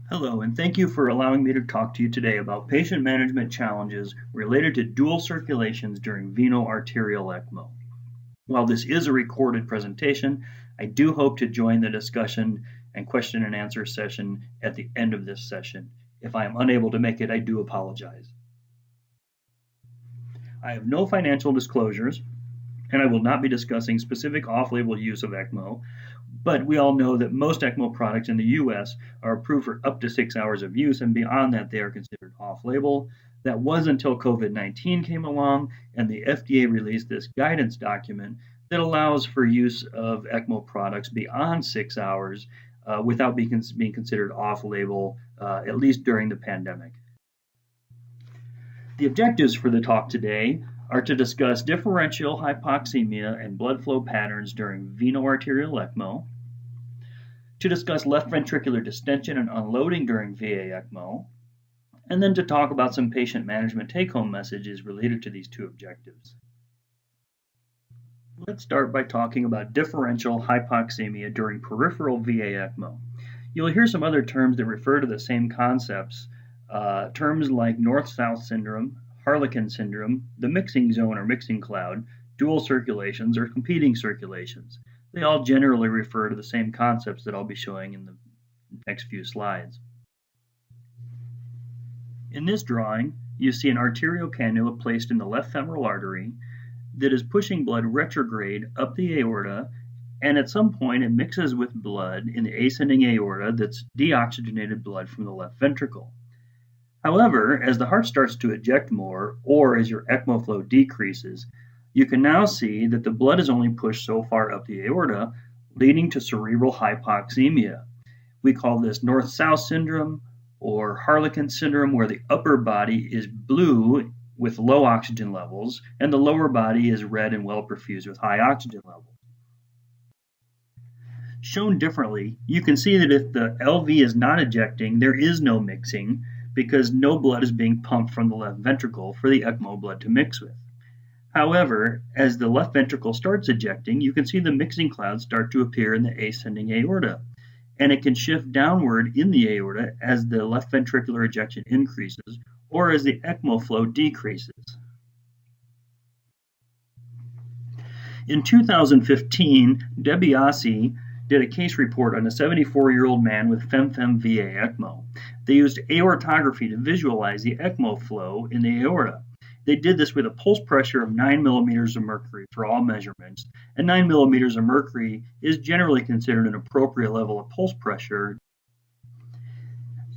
Hello, and thank you for allowing me to talk to you today about patient management challenges related to dual circulations during Veno Arterial ECMO. While this is a recorded presentation, I do hope to join the discussion and question and answer session at the end of this session. If I am unable to make it, I do apologize. I have no financial disclosures, and I will not be discussing specific off-label use of ECMO, but we all know that most ECMO products in the US are approved for up to 6 hours of use, and beyond that, they are considered off-label. That was until COVID-19 came along, and the FDA released this guidance document that allows for use of ECMO products beyond 6 hours without being considered off-label, at least during the pandemic. The objectives for the talk today are to discuss differential hypoxemia and blood flow patterns during Veno Arterial ECMO, to discuss left ventricular distension and unloading during VA ECMO, and then to talk about some patient management take-home messages related to these two objectives. Let's start by talking about differential hypoxemia during peripheral VA ECMO. You'll hear some other terms that refer to the same concepts, terms like north-south syndrome, Harlequin syndrome, the mixing zone or mixing cloud, dual circulations, or competing circulations. They all generally refer to the same concepts that I'll be showing in the next few slides. In this drawing, you see an arterial cannula placed in the left femoral artery that is pushing blood retrograde up the aorta, and at some point it mixes with blood in the ascending aorta that's deoxygenated blood from the left ventricle. However, as the heart starts to eject more, or as your ECMO flow decreases, you can now see that the blood is only pushed so far up the aorta, leading to cerebral hypoxemia. We call this north-south syndrome or Harlequin syndrome, where the upper body is blue with low oxygen levels, and the lower body is red and well perfused with high oxygen levels. Shown differently, you can see that if the LV is not ejecting, there is no mixing, because no blood is being pumped from the left ventricle for the ECMO blood to mix with. However, as the left ventricle starts ejecting, you can see the mixing clouds start to appear in the ascending aorta, and it can shift downward in the aorta as the left ventricular ejection increases or as the ECMO flow decreases. In 2015, DiBiase did a case report on a 74-year-old man with FemFem VA ECMO. They used aortography to visualize the ECMO flow in the aorta. They did this with a pulse pressure of 9 millimeters of mercury for all measurements, and 9 millimeters of mercury is generally considered an appropriate level of pulse pressure.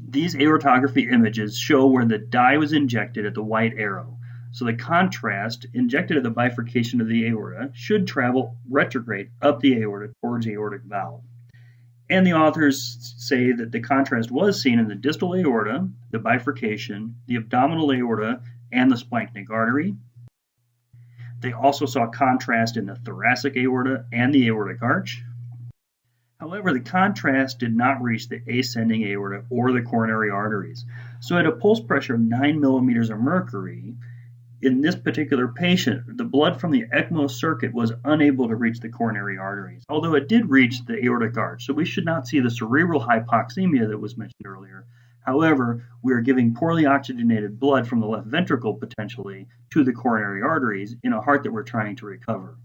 These aortography images show where the dye was injected at the white arrow. So the contrast injected at the bifurcation of the aorta should travel retrograde up the aorta towards the aortic valve. And the authors say that the contrast was seen in the distal aorta, the bifurcation, the abdominal aorta, and the splanchnic artery. They also saw contrast in the thoracic aorta and the aortic arch. However, the contrast did not reach the ascending aorta or the coronary arteries. So at a pulse pressure of 9 millimeters of mercury, in this particular patient, the blood from the ECMO circuit was unable to reach the coronary arteries, although it did reach the aortic arch. So we should not see the cerebral hypoxemia that was mentioned earlier. However, we are giving poorly oxygenated blood from the left ventricle potentially to the coronary arteries in a heart that we're trying to recover.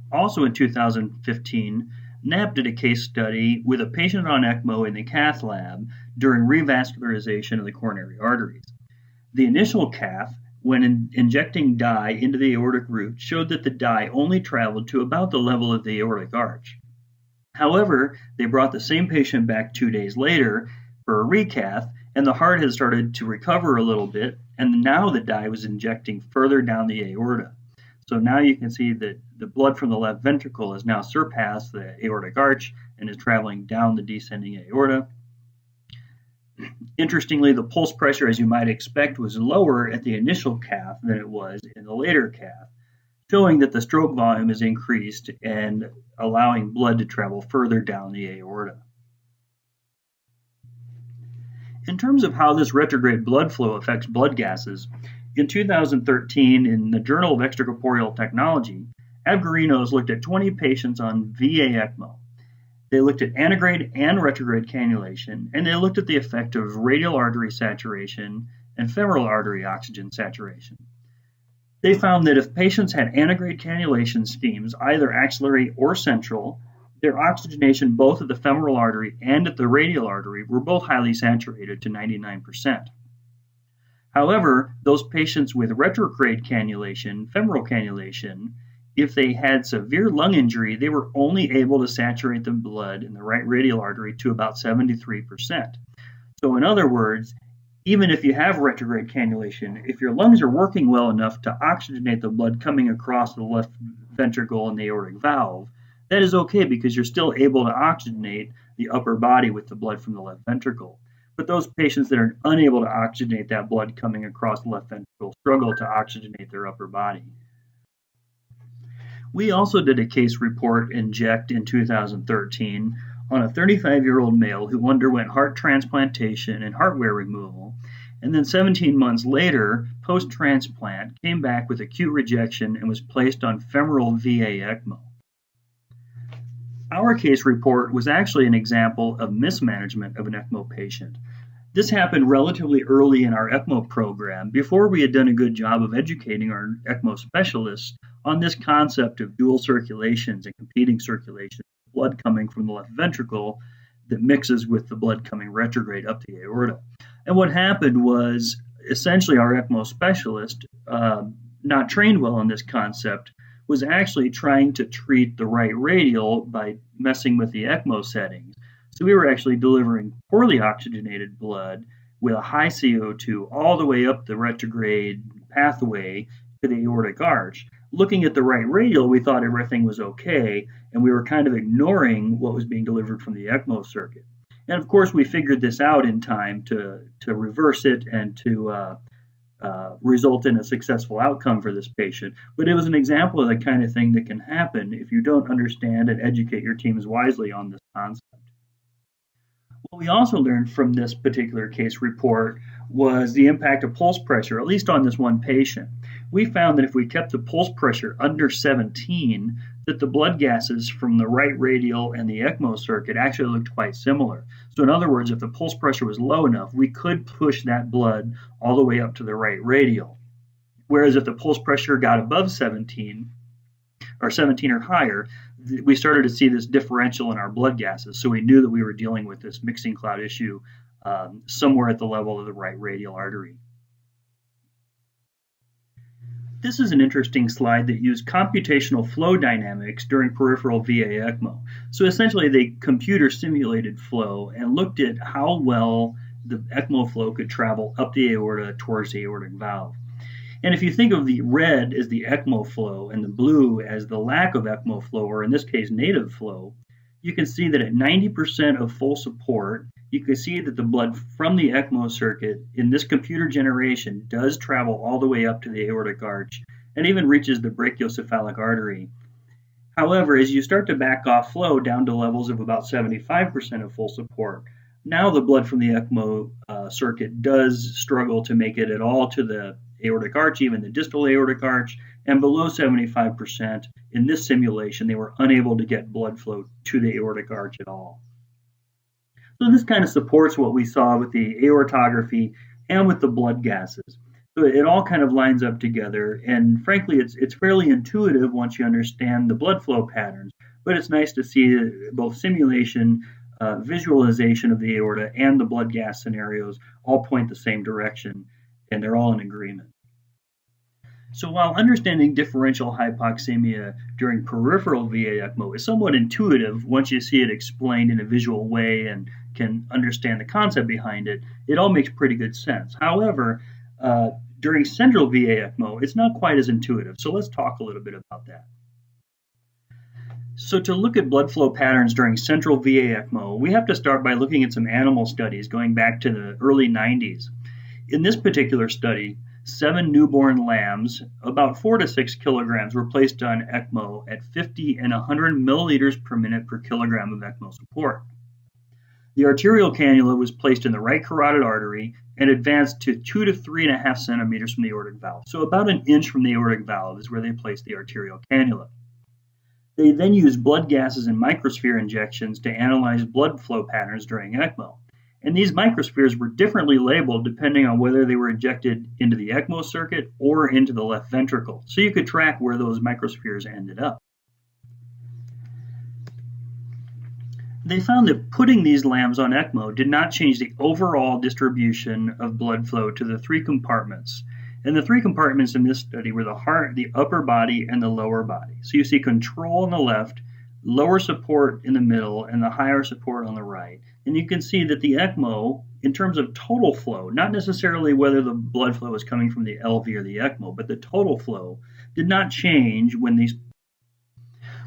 Also in 2015, Knapp did a case study with a patient on ECMO in the cath lab during revascularization of the coronary arteries. The initial cath, when injecting dye into the aortic root, showed that the dye only traveled to about the level of the aortic arch. However, they brought the same patient back 2 days later for a recath, and the heart had started to recover a little bit, and now the dye was injecting further down the aorta. So now you can see that the blood from the left ventricle has now surpassed the aortic arch and is traveling down the descending aorta. Interestingly, the pulse pressure, as you might expect, was lower at the initial cath than it was in the later cath, showing that the stroke volume is increased and allowing blood to travel further down the aorta. In terms of how this retrograde blood flow affects blood gases, in 2013, in the Journal of Extracorporeal Technology, Avgarinos looked at 20 patients on VA ECMO. They looked at antegrade and retrograde cannulation, and they looked at the effect of radial artery saturation and femoral artery oxygen saturation. They found that if patients had antegrade cannulation schemes, either axillary or central, their oxygenation both at the femoral artery and at the radial artery were both highly saturated to 99%. However, those patients with retrograde cannulation, femoral cannulation, if they had severe lung injury, they were only able to saturate the blood in the right radial artery to about 73%. So in other words, even if you have retrograde cannulation, if your lungs are working well enough to oxygenate the blood coming across the left ventricle and the aortic valve, that is okay because you're still able to oxygenate the upper body with the blood from the left ventricle. But those patients that are unable to oxygenate that blood coming across the left ventricle struggle to oxygenate their upper body. We also did a case report in JECT in 2013 on a 35-year-old male who underwent heart transplantation and hardware removal, and then 17 months later, post-transplant, came back with acute rejection and was placed on femoral VA ECMO. Our case report was actually an example of mismanagement of an ECMO patient. This happened relatively early in our ECMO program, before we had done a good job of educating our ECMO specialists on this concept of dual circulations and competing circulations, blood coming from the left ventricle that mixes with the blood coming retrograde up the aorta. And what happened was essentially our ECMO specialist, not trained well in this concept, was actually trying to treat the right radial by messing with the ECMO settings. So we were actually delivering poorly oxygenated blood with a high CO2 all the way up the retrograde pathway to the aortic arch. Looking at the right radial, we thought everything was okay, and we were kind of ignoring what was being delivered from the ECMO circuit. And of course, we figured this out in time to reverse it and to result in a successful outcome for this patient. But it was an example of the kind of thing that can happen if you don't understand and educate your teams wisely on this concept. What we also learned from this particular case report was the impact of pulse pressure, at least on this one patient. We found that if we kept the pulse pressure under 17, that the blood gases from the right radial and the ECMO circuit actually looked quite similar. So in other words, if the pulse pressure was low enough, we could push that blood all the way up to the right radial. Whereas if the pulse pressure got above 17 or higher, we started to see this differential in our blood gases. So we knew that we were dealing with this mixing cloud issue somewhere at the level of the right radial artery. This is an interesting slide that used computational flow dynamics during peripheral VA ECMO. So essentially they computer simulated flow and looked at how well the ECMO flow could travel up the aorta towards the aortic valve. And if you think of the red as the ECMO flow and the blue as the lack of ECMO flow, or in this case native flow, you can see that at 90% of full support, you can see that the blood from the ECMO circuit in this computer generation does travel all the way up to the aortic arch and even reaches the brachiocephalic artery. However, as you start to back off flow down to levels of about 75% of full support, now the blood from the ECMO circuit does struggle to make it at all to the aortic arch, even the distal aortic arch, and below 75% in this simulation, they were unable to get blood flow to the aortic arch at all. So this kind of supports what we saw with the aortography and with the blood gases. So it all kind of lines up together, and frankly, it's fairly intuitive once you understand the blood flow patterns, but it's nice to see both simulation, visualization of the aorta, and the blood gas scenarios all point the same direction, and they're all in agreement. So while understanding differential hypoxemia during peripheral VA ECMO is somewhat intuitive once you see it explained in a visual way and can understand the concept behind it, it all makes pretty good sense. However, during central VA ECMO, it's not quite as intuitive. So let's talk a little bit about that. So to look at blood flow patterns during central VA ECMO, we have to start by looking at some animal studies going back to the early 90s. In this particular study, 7 newborn lambs, about 4 to 6 kilograms, were placed on ECMO at 50 and 100 milliliters per minute per kilogram of ECMO support. The arterial cannula was placed in the right carotid artery and advanced to 2 to 3.5 centimeters from the aortic valve. So about an inch from the aortic valve is where they placed the arterial cannula. They then used blood gases and microsphere injections to analyze blood flow patterns during ECMO. And these microspheres were differently labeled depending on whether they were injected into the ECMO circuit or into the left ventricle, so you could track where those microspheres ended up. They found that putting these lambs on ECMO did not change the overall distribution of blood flow to the three compartments. And the three compartments in this study were the heart, the upper body, and the lower body. So you see control on the left, lower support in the middle, and the higher support on the right. And you can see that the ECMO, in terms of total flow, not necessarily whether the blood flow is coming from the LV or the ECMO, but the total flow did not change when these.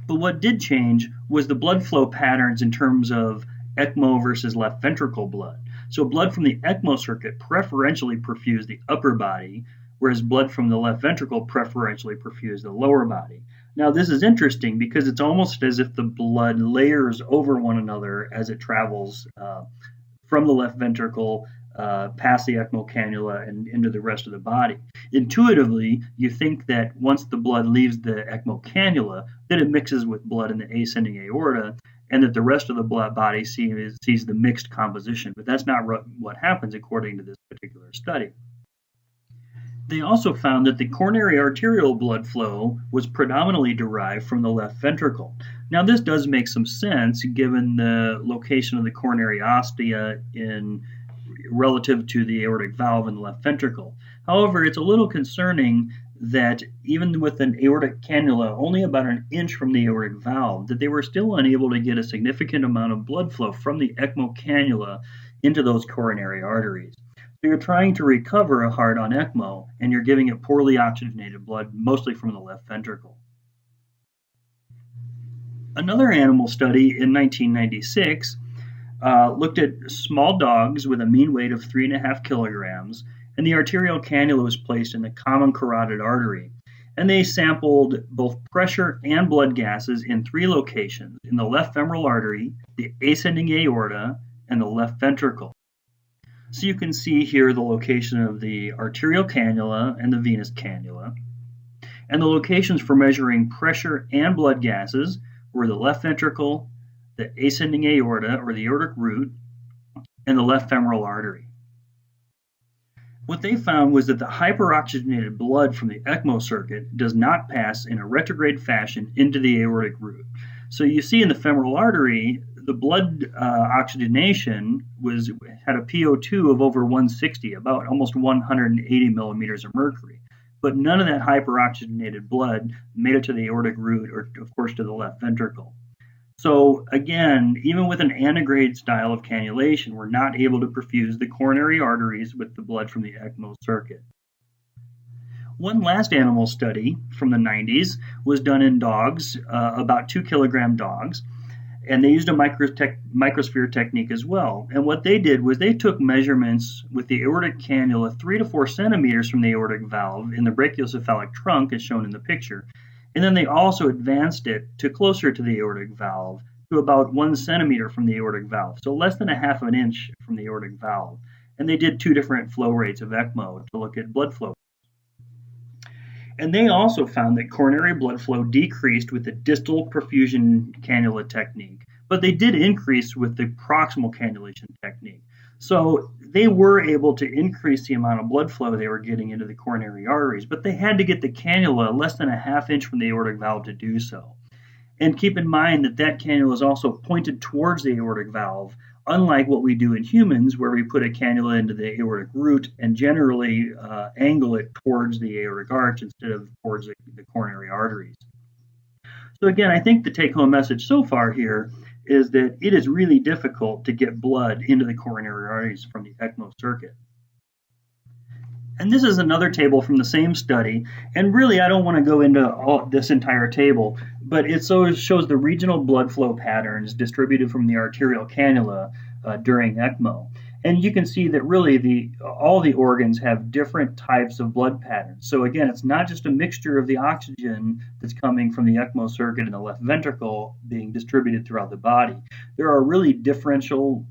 But what did change was the blood flow patterns in terms of ECMO versus left ventricle blood. So blood from the ECMO circuit preferentially perfused the upper body, whereas blood from the left ventricle preferentially perfused the lower body. Now this is interesting because it's almost as if the blood layers over one another as it travels from the left ventricle past the ECMO cannula and into the rest of the body. Intuitively, you think that once the blood leaves the ECMO cannula, that it mixes with blood in the ascending aorta, and that the rest of the blood body sees the mixed composition. But that's not what happens according to this particular study. They also found that the coronary arterial blood flow was predominantly derived from the left ventricle. Now, this does make some sense given the location of the coronary ostia relative to the aortic valve in the left ventricle. However, it's a little concerning that even with an aortic cannula only about an inch from the aortic valve, that they were still unable to get a significant amount of blood flow from the ECMO cannula into those coronary arteries. So you're trying to recover a heart on ECMO, and you're giving it poorly oxygenated blood, mostly from the left ventricle. Another animal study in 1996 looked at small dogs with a mean weight of 3.5 kilograms, and the arterial cannula was placed in the common carotid artery. And they sampled both pressure and blood gases in 3 locations, in the left femoral artery, the ascending aorta, and the left ventricle. So you can see here the location of the arterial cannula and the venous cannula. And the locations for measuring pressure and blood gases were the left ventricle, the ascending aorta or the aortic root, and the left femoral artery. What they found was that the hyperoxygenated blood from the ECMO circuit does not pass in a retrograde fashion into the aortic root. So you see in the femoral artery, the blood oxygenation had a PO2 of over 160, about almost 180 millimeters of mercury. But none of that hyperoxygenated blood made it to the aortic root or, of course, to the left ventricle. So again, even with an antegrade style of cannulation, we're not able to perfuse the coronary arteries with the blood from the ECMO circuit. One last animal study from the 90s was done in dogs, about 2-kilogram dogs, and they used a microsphere technique as well. And what they did was they took measurements with the aortic cannula 3 to 4 centimeters from the aortic valve in the brachiocephalic trunk, as shown in the picture. And then they also advanced it to closer to the aortic valve, to about 1 centimeter from the aortic valve, so less than a half of an inch from the aortic valve. And they did 2 different flow rates of ECMO to look at blood flow. And they also found that coronary blood flow decreased with the distal perfusion cannula technique, but they did increase with the proximal cannulation technique. So they were able to increase the amount of blood flow they were getting into the coronary arteries, but they had to get the cannula less than a half inch from the aortic valve to do so. And keep in mind that that cannula is also pointed towards the aortic valve, unlike what we do in humans, where we put a cannula into the aortic root and generally angle it towards the aortic arch instead of towards the coronary arteries. So again, I think the take-home message so far here is that it is really difficult to get blood into the coronary arteries from the ECMO circuit. And this is another table from the same study, and really I don't want to go into this entire table, but it shows the regional blood flow patterns distributed from the arterial cannula during ECMO. And you can see that really all the organs have different types of blood patterns. So again, it's not just a mixture of the oxygen that's coming from the ECMO circuit in the left ventricle being distributed throughout the body. There are really differential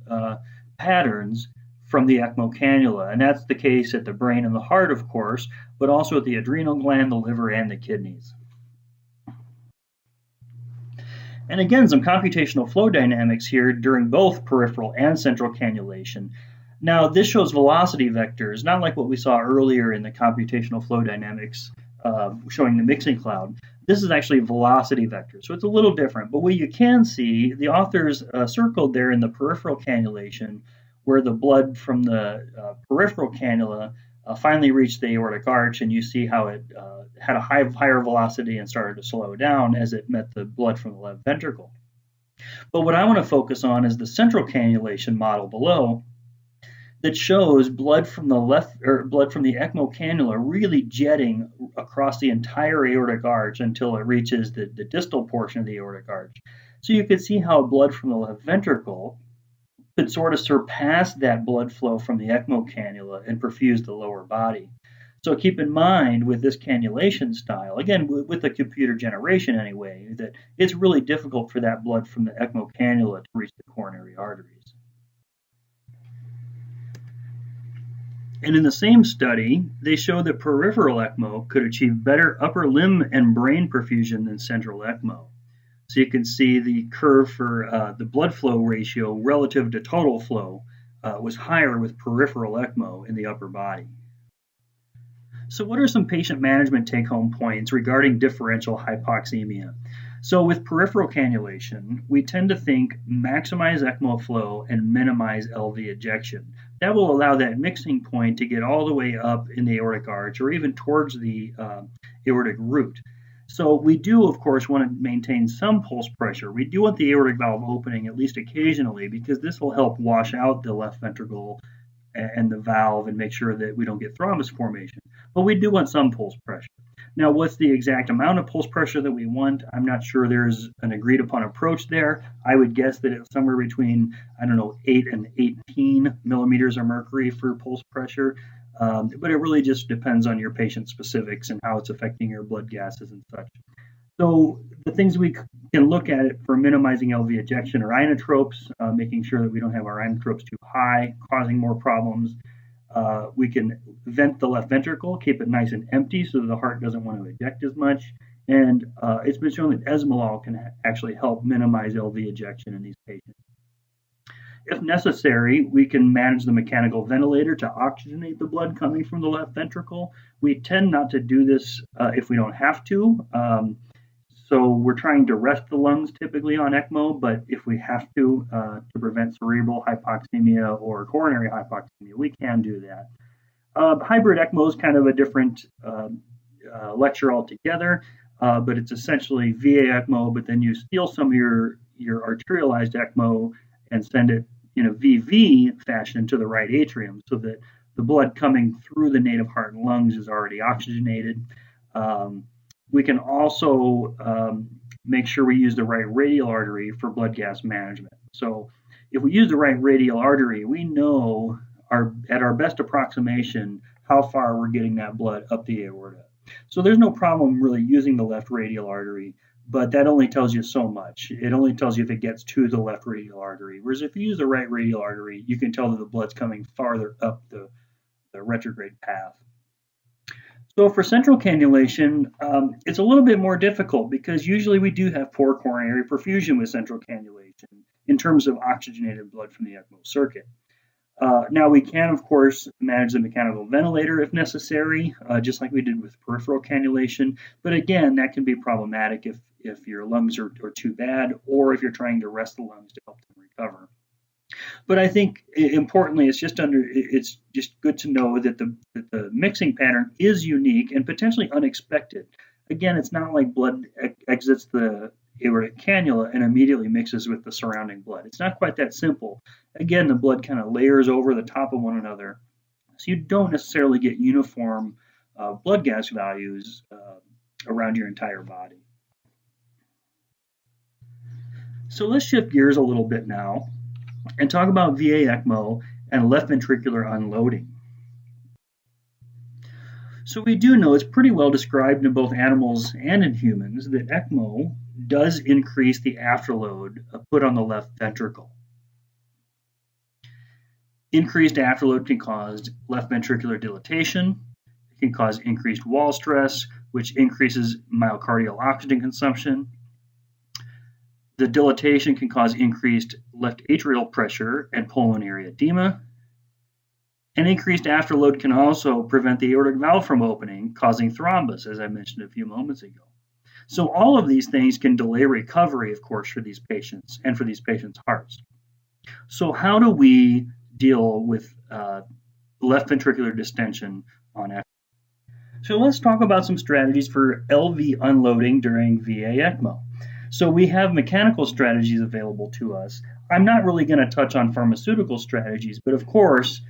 patterns from the ECMO cannula, and that's the case at the brain and the heart, of course, but also at the adrenal gland, the liver, and the kidneys. And again, some computational flow dynamics here during both peripheral and central cannulation. Now, this shows velocity vectors, not like what we saw earlier in the computational flow dynamics showing the mixing cloud. This is actually velocity vectors, so it's a little different. But what you can see, the authors circled there in the peripheral cannulation, where the blood from the peripheral cannula finally reached the aortic arch, and you see how it had a higher velocity and started to slow down as it met the blood from the left ventricle. But what I want to focus on is the central cannulation model below, that shows blood from the ECMO cannula really jetting across the entire aortic arch until it reaches the distal portion of the aortic arch. So you can see how blood from the left ventricle could sort of surpass that blood flow from the ECMO cannula and perfuse the lower body. So keep in mind with this cannulation style, again, with the computer generation anyway, that it's really difficult for that blood from the ECMO cannula to reach the coronary arteries. And in the same study, they showed that peripheral ECMO could achieve better upper limb and brain perfusion than central ECMO. So you can see the curve for the blood flow ratio relative to total flow was higher with peripheral ECMO in the upper body. So what are some patient management take-home points regarding differential hypoxemia? So with peripheral cannulation, we tend to think maximize ECMO flow and minimize LV ejection. That will allow that mixing point to get all the way up in the aortic arch or even towards the aortic root. So we do, of course, want to maintain some pulse pressure. We do want the aortic valve opening at least occasionally because this will help wash out the left ventricle and the valve and make sure that we don't get thrombus formation. But we do want some pulse pressure. Now, what's the exact amount of pulse pressure that we want? I'm not sure there's an agreed upon approach there. I would guess that it's somewhere between, 8 and 18 millimeters of mercury for pulse pressure. But it really just depends on your patient specifics and how it's affecting your blood gases and such. So the things we can look at it for minimizing LV ejection are inotropes, making sure that we don't have our inotropes too high, causing more problems. We can vent the left ventricle, keep it nice and empty so that the heart doesn't want to eject as much. And it's been shown that esmolol can actually help minimize LV ejection in these patients. If necessary, we can manage the mechanical ventilator to oxygenate the blood coming from the left ventricle. We tend not to do this if we don't have to. So we're trying to rest the lungs typically on ECMO, but if we have to prevent cerebral hypoxemia or coronary hypoxemia, we can do that. Hybrid ECMO is kind of a different lecture altogether, but it's essentially VA ECMO, but then you steal some of your arterialized ECMO and send it in a VV fashion to the right atrium so that the blood coming through the native heart and lungs is already oxygenated. We can also make sure we use the right radial artery for blood gas management. So if we use the right radial artery, we know at our best approximation how far we're getting that blood up the aorta. So there's no problem really using the left radial artery, but that only tells you so much. It only tells you if it gets to the left radial artery. Whereas if you use the right radial artery, you can tell that the blood's coming farther up the retrograde path. So for central cannulation, it's a little bit more difficult because usually we do have poor coronary perfusion with central cannulation in terms of oxygenated blood from the ECMO circuit. Now we can, of course, manage the mechanical ventilator if necessary, just like we did with peripheral cannulation. But again, that can be problematic if your lungs are too bad or if you're trying to rest the lungs to help them recover. But I think importantly, it's just good to know that the mixing pattern is unique and potentially unexpected. Again, it's not like blood exits the aortic cannula and immediately mixes with the surrounding blood. It's not quite that simple. Again, the blood kind of layers over the top of one another, so you don't necessarily get uniform blood gas values around your entire body. So let's shift gears a little bit now and talk about VA ECMO and left ventricular unloading. So we do know it's pretty well described in both animals and in humans that ECMO does increase the afterload put on the left ventricle. Increased afterload can cause left ventricular dilatation. It can cause increased wall stress, which increases myocardial oxygen consumption. The dilatation can cause increased left atrial pressure and pulmonary edema. And increased afterload can also prevent the aortic valve from opening, causing thrombus, as I mentioned a few moments ago. So all of these things can delay recovery, of course, for these patients and for these patients' hearts. So how do we deal with left ventricular distension on ECMO? So let's talk about some strategies for LV unloading during VA ECMO. So we have mechanical strategies available to us. I'm not really going to touch on pharmaceutical strategies, but of course,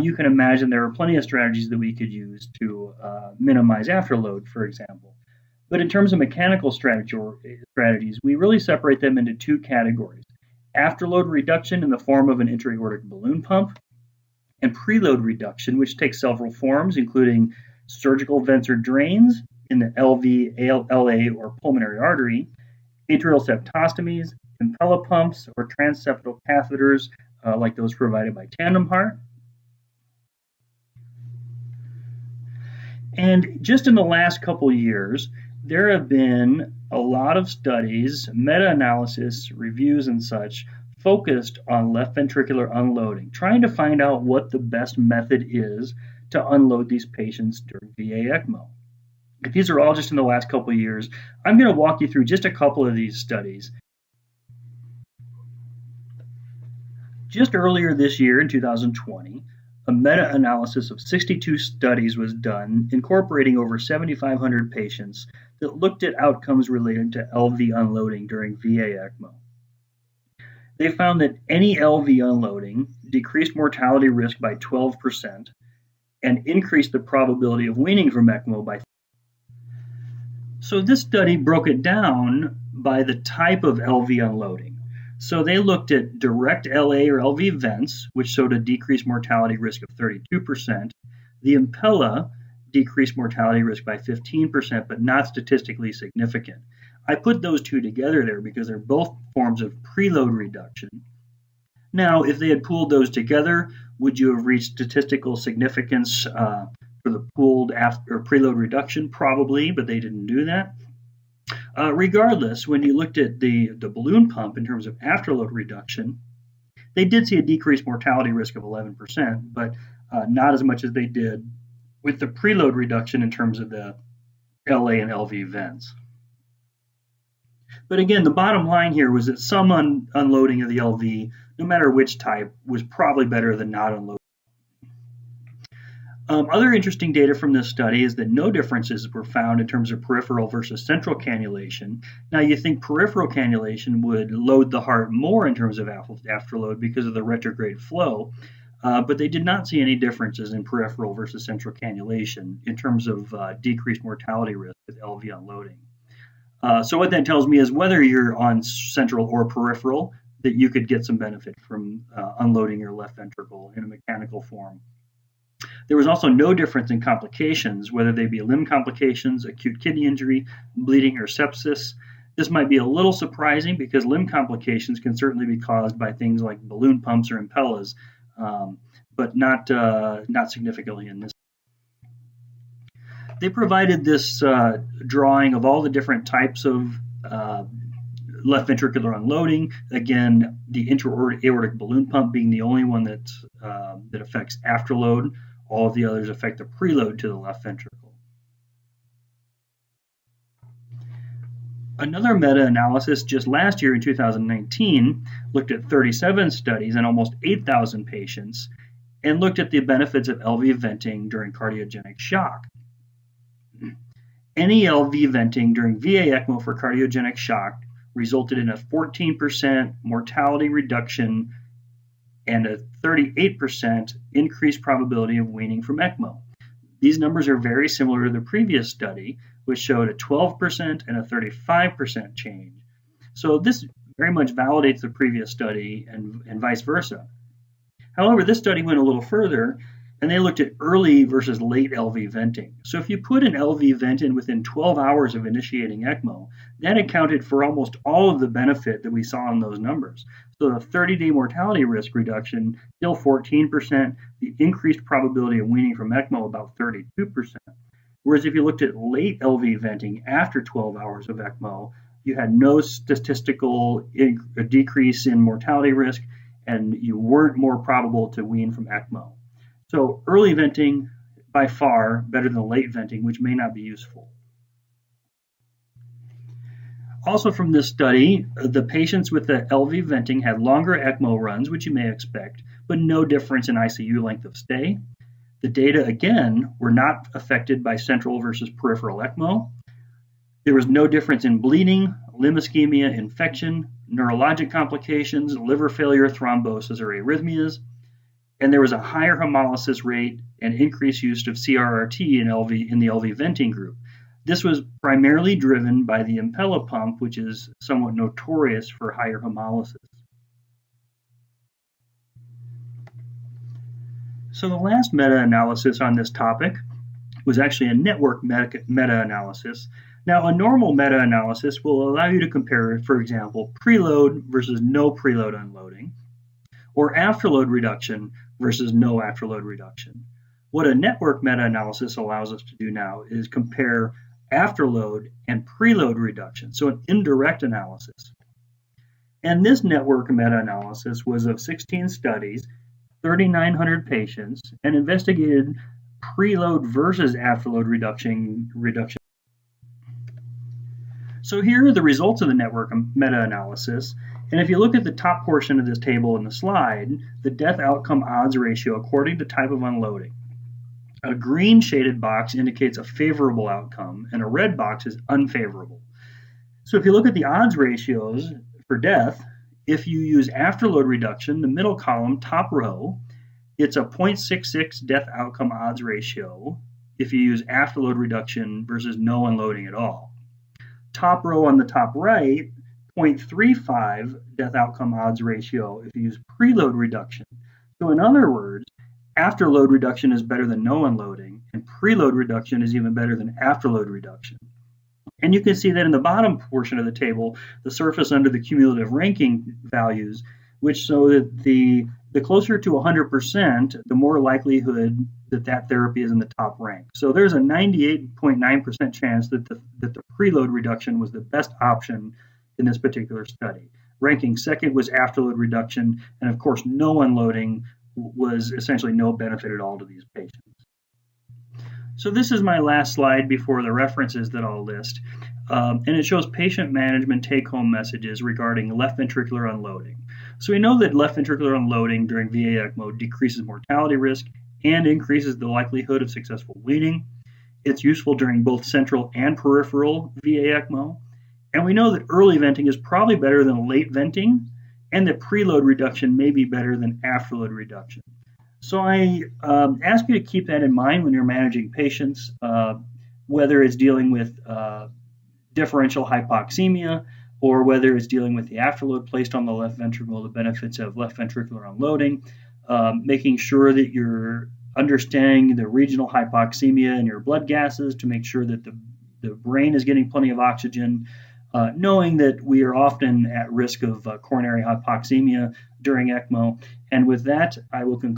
you can imagine there are plenty of strategies that we could use to minimize afterload, for example. But in terms of mechanical strategies, we really separate them into two categories: afterload reduction in the form of an intra-aortic balloon pump, and preload reduction, which takes several forms, including surgical vents or drains in the LV, LA, or pulmonary artery, atrial septostomies, Impella pumps, or transseptal catheters like those provided by Tandem Heart. And just in the last couple years, there have been a lot of studies, meta-analysis, reviews, and such focused on left ventricular unloading, trying to find out what the best method is to unload these patients during VA ECMO. These are all just in the last couple of years. I'm going to walk you through just a couple of these studies. Just earlier this year, in 2020, a meta-analysis of 62 studies was done, incorporating over 7,500 patients that looked at outcomes related to LV unloading during VA ECMO. They found that any LV unloading decreased mortality risk by 12% and increased the probability of weaning from ECMO by 3%. So this study broke it down by the type of LV unloading. So they looked at direct LA or LV vents, which showed a decreased mortality risk of 32%. The Impella decreased mortality risk by 15%, but not statistically significant. I put those two together there because they're both forms of preload reduction. Now, if they had pooled those together, would you have reached statistical significance for the pooled or preload reduction? Probably, but they didn't do that. Regardless, when you looked at the balloon pump in terms of afterload reduction, they did see a decreased mortality risk of 11%, but not as much as they did with the preload reduction in terms of the LA and LV vents. But again, the bottom line here was that some unloading of the LV, no matter which type, was probably better than not unloading. Other interesting data from this study is that no differences were found in terms of peripheral versus central cannulation. Now, you think peripheral cannulation would load the heart more in terms of afterload because of the retrograde flow, but they did not see any differences in peripheral versus central cannulation in terms of decreased mortality risk with LV unloading. So what that tells me is whether you're on central or peripheral, that you could get some benefit from unloading your left ventricle in a mechanical form. There was also no difference in complications, whether they be limb complications, acute kidney injury, bleeding, or sepsis. This might be a little surprising because limb complications can certainly be caused by things like balloon pumps or Impellas, but not significantly in this. They provided this drawing of all the different types of left ventricular unloading. Again, the intra-aortic balloon pump being the only one that affects afterload. All of the others affect the preload to the left ventricle. Another meta-analysis just last year in 2019 looked at 37 studies and almost 8,000 patients and looked at the benefits of LV venting during cardiogenic shock. Any LV venting during VA ECMO for cardiogenic shock resulted in a 14% mortality reduction and a 38% increased probability of weaning from ECMO. These numbers are very similar to the previous study, which showed a 12% and a 35% change. So this very much validates the previous study and vice versa. However, this study went a little further, and they looked at early versus late LV venting. So if you put an LV vent in within 12 hours of initiating ECMO, that accounted for almost all of the benefit that we saw in those numbers. So the 30-day mortality risk reduction, still 14%, the increased probability of weaning from ECMO, about 32%. Whereas if you looked at late LV venting after 12 hours of ECMO, you had no statistical decrease in mortality risk, and you weren't more probable to wean from ECMO. So early venting, by far, better than late venting, which may not be useful. Also from this study, the patients with the LV venting had longer ECMO runs, which you may expect, but no difference in ICU length of stay. The data, again, were not affected by central versus peripheral ECMO. There was no difference in bleeding, limb ischemia, infection, neurologic complications, liver failure, thrombosis, or arrhythmias. And there was a higher hemolysis rate and increased use of CRRT in the LV venting group. This was primarily driven by the Impella pump, which is somewhat notorious for higher hemolysis. So the last meta-analysis on this topic was actually a network meta-analysis. Now, a normal meta-analysis will allow you to compare, for example, preload versus no preload unloading, or afterload reduction versus no afterload reduction. What a network meta-analysis allows us to do now is compare afterload and preload reduction, so an indirect analysis. And this network meta-analysis was of 16 studies, 3,900 patients, and investigated preload versus afterload reduction. So here are the results of the network meta-analysis. And if you look at the top portion of this table in the slide, the death outcome odds ratio according to type of unloading. A green shaded box indicates a favorable outcome, and a red box is unfavorable. So if you look at the odds ratios for death, if you use afterload reduction, the middle column, top row, it's a 0.66 death outcome odds ratio if you use afterload reduction versus no unloading at all. Top row on the top right, 0.35 death outcome odds ratio if you use preload reduction. So in other words, afterload reduction is better than no unloading, and preload reduction is even better than afterload reduction. And you can see that in the bottom portion of the table, the surface under the cumulative ranking values, which show that the closer to 100%, the more likelihood that therapy is in the top rank. So there's a 98.9% chance that the preload reduction was the best option in this particular study. Ranking second was afterload reduction, and of course, no unloading was essentially no benefit at all to these patients. So this is my last slide before the references that I'll list, and it shows patient management take-home messages regarding left ventricular unloading. So we know that left ventricular unloading during VA ECMO decreases mortality risk and increases the likelihood of successful weaning. It's useful during both central and peripheral VA ECMO. And we know that early venting is probably better than late venting, and that preload reduction may be better than afterload reduction. So I ask you to keep that in mind when you're managing patients, whether it's dealing with differential hypoxemia or whether it's dealing with the afterload placed on the left ventricle, the benefits of left ventricular unloading, making sure that you're understanding the regional hypoxemia in your blood gases to make sure that the brain is getting plenty of oxygen, knowing that we are often at risk of coronary hypoxemia during ECMO. And with that, I will conclude.